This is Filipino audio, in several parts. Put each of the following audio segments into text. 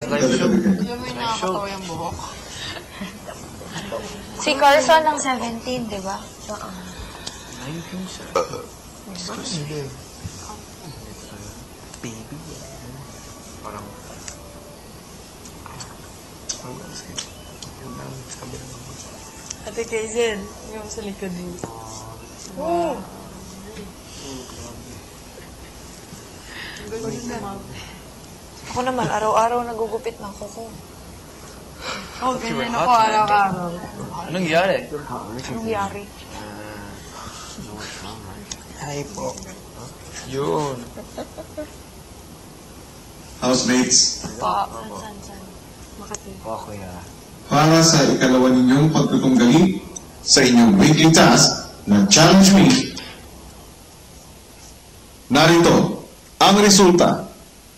Yung may nakakatawa yung buhok. Si Carson ng 17, di ba? Oo. 19 siya. Hindi. Baby. Parang... Ate Kaizen, yung sa likod mo. Oo. Ako naman, araw-araw nagugupit ng kuko. Oh, ganyan ako araw-araw. Anong nangyari? Anong yari? Hi po. Yun. Housemates, San. Makati. Kuya. para sa ikalawa ninyong pagtutunggali sa inyong weekly task na Challenge Me, narito ang resulta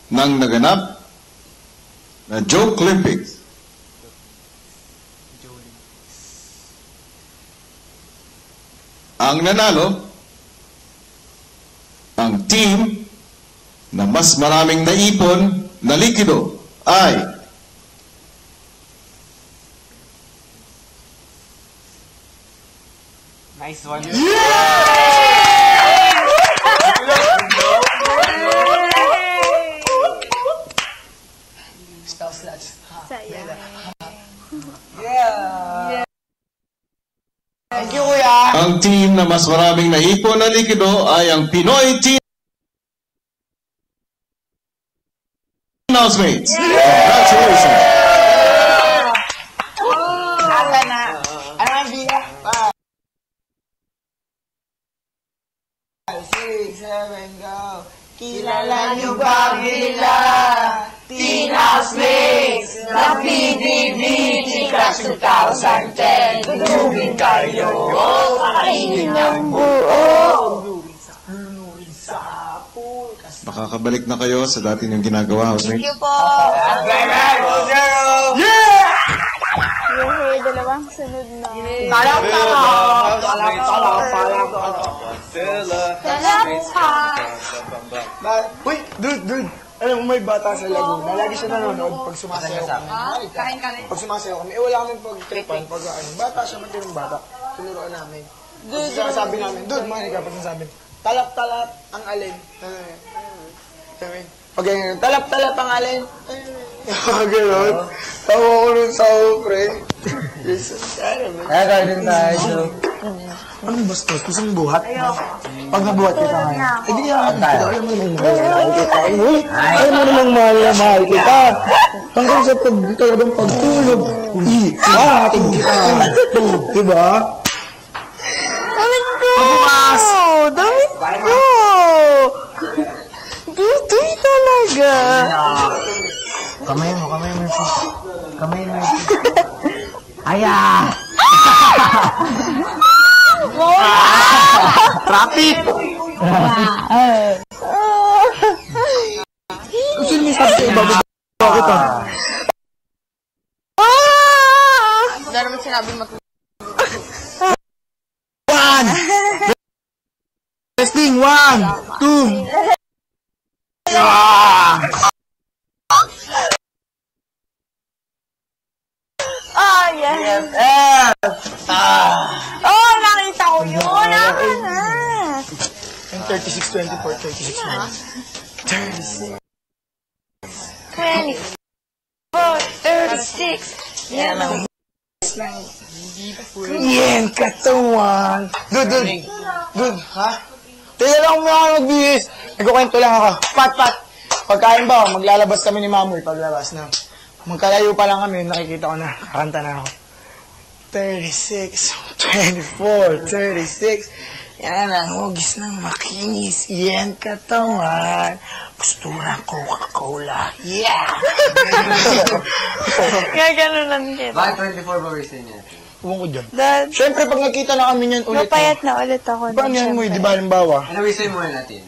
ng naganap na Joke Olympics. Ang nanalo, ang team na mas maraming naipon na likido ay Nice one. Thank you, kuya. ang team na mas maraming naipon na likido ay ang Pinoy Team Housemates. Congratulations! Asa na? Ano ang biya? 5, 6, 7, go. Kilala niyo ba bila? Teen Housemates na PDB Class 2010. Dudugin kayo kainin ng buo. Makakabalik na kayo sa dati niyong ginagawa, Thank Housemates. you po. Yehey, dalawang sunod na. Uy, dude. Alam mo, may bata sa Laguna. Lagi siya nanonood pag sumasayaw kami. Kain ka rin. Pag sumasayaw kami, wala kami pag-tripan. Pag ano, bata siya, matinong bata. Tinuruan namin. Pag sabi namin, dude, makinig ka, pag sabi, talap-talap ang alin. Pag ganyan, talap-talap ang alin. Gano'n. Tawa ko nun sa pre. Kaya gano'n tayo. Anong bastos? Gusto mong buhat? Pag nabuhat kita ngayon. Hindi ka tayo. Alam mo namang mahal kita. Alam mo namang mahal kita. Hanggang sa talagang pagtulog. Atin kita. Diba? Damit ko! Pabukas! Damit ko! Dudoy talaga. Kamay mo. Kamay mo. Aya! Traffic! Gusto niyo sabi sa iba, bakit ah? Hindi naman sinabi mo. One! Testing, 1, 2. Oh, yes. Oh, nakita ko yun. Na. 36, 24, 36, 24, 36. Yan ang Yan, katawan. Dude, ha? Teka lang mo ako magbihis. Nagkukwento lang ako. Pat. Pagkain ba, maglalabas kami ni Mamoy paglabas na. Magkalayo pa lang kami, nakikita ko na, kakanta na ako. 36, 24, 36. Yan ang hugis ng makinis. Yan katawan. Gusturan Coca-Cola. Yeah! gaganunan kita. Bakit 24 ba reason niya? Huwag ko dyan. Dad, Siyempre, pag nakita na kami niyan ulit. napayat na ulit ako. Paano yan mo, di ba, halimbawa? Ano reason mo natin?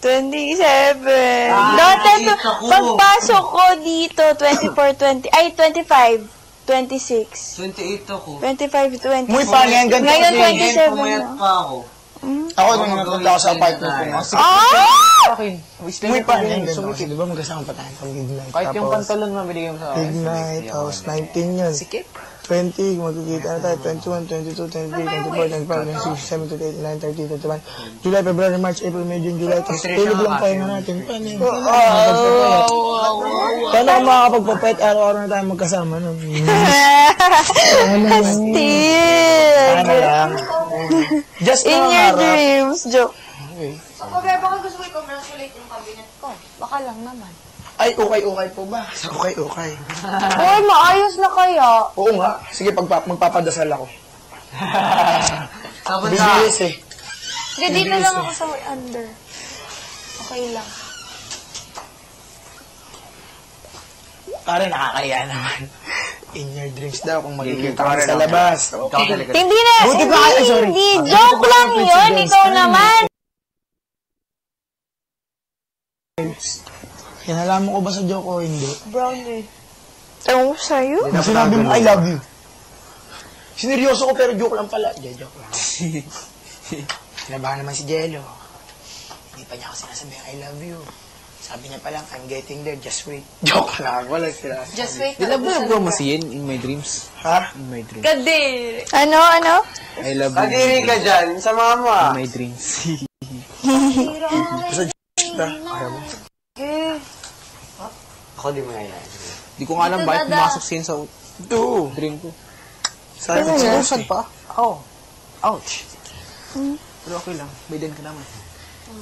27. Dati, nakita ko. pagpasok ko dito, 24, 20, ay, 25, 26. 28 ako. 25, 26. Muy, paano yan? Ganito Ngayon, kasi. 27 Pumayat na. pa ako. Ako nung natanda ako sa apartment ko. Akin. Umuwi pa rin. Sumikip. Di ba magkasama pa tayo pag midnight? Kahit yung Tapos, pantalon mo, binigay mo sa akin. midnight, tapos 19 yun. Sikip. 20, magkikita na tayo. 21, 22, 23, 24, 25, 26, 27, 28, 29, 30, 31. July, February, March, April, May, June, July. Tapos tulog lang tayo na natin. Paano yun? Paano kung makakapagpapait? Araw-araw na tayo magkasama nun. Still. Paano lang? Just In lang your harap. dreams. Joke. Okay. Baka gusto mo i-congratulate yung cabinet ko. Baka lang naman. Ay, okay po ba? Okay. Uy, maayos na kaya. Oo nga. Sige, magpapadasal ako. Tapos Bibilis eh. Hindi, dito lang ako sa under. Okay lang. Pare, nakakaya naman. In your dreams daw kung magkikita ka sa labas. Hindi na. Buti pa kayo, sorry. Hindi, joke lang yun. Ikaw naman. Yan, alam mo ko ba sa joke o hindi? Brownie. Ewan ko sa'yo. Sinabi mo, I love you. Sineryoso ko pero joke lang pala. Joke lang. Kinabahan naman si Jello. Hindi pa niya ako sinasabi, I love you. Sabi niya pa lang, I'm getting there, just wait. Joke lang, wala sila. Just wait. Nilabog mo si Yen in my dreams. Ha? In my dreams. Kadiri. Ano? I love you. Kadiri ka dyan, sa mama. In my dreams. Basta joke na. Ayaw mo. Ako di mo na yan. Di ko nga alam bakit pumasok si Yen sa Ito. dream ko. Sabi Ano ko, yan? Saan pa? Oh. Ouch. Pero okay lang. May den ka naman.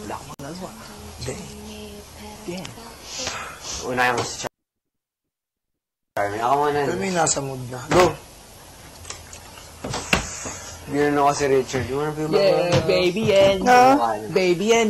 Wala akong magagawa. Yeah. Unahin mo si Charmy. Ako muna. pero may nasa mood na. Go. Ginano ko si Richard. You wanna feel my Yeah, baby Yen. love? Baby Yen.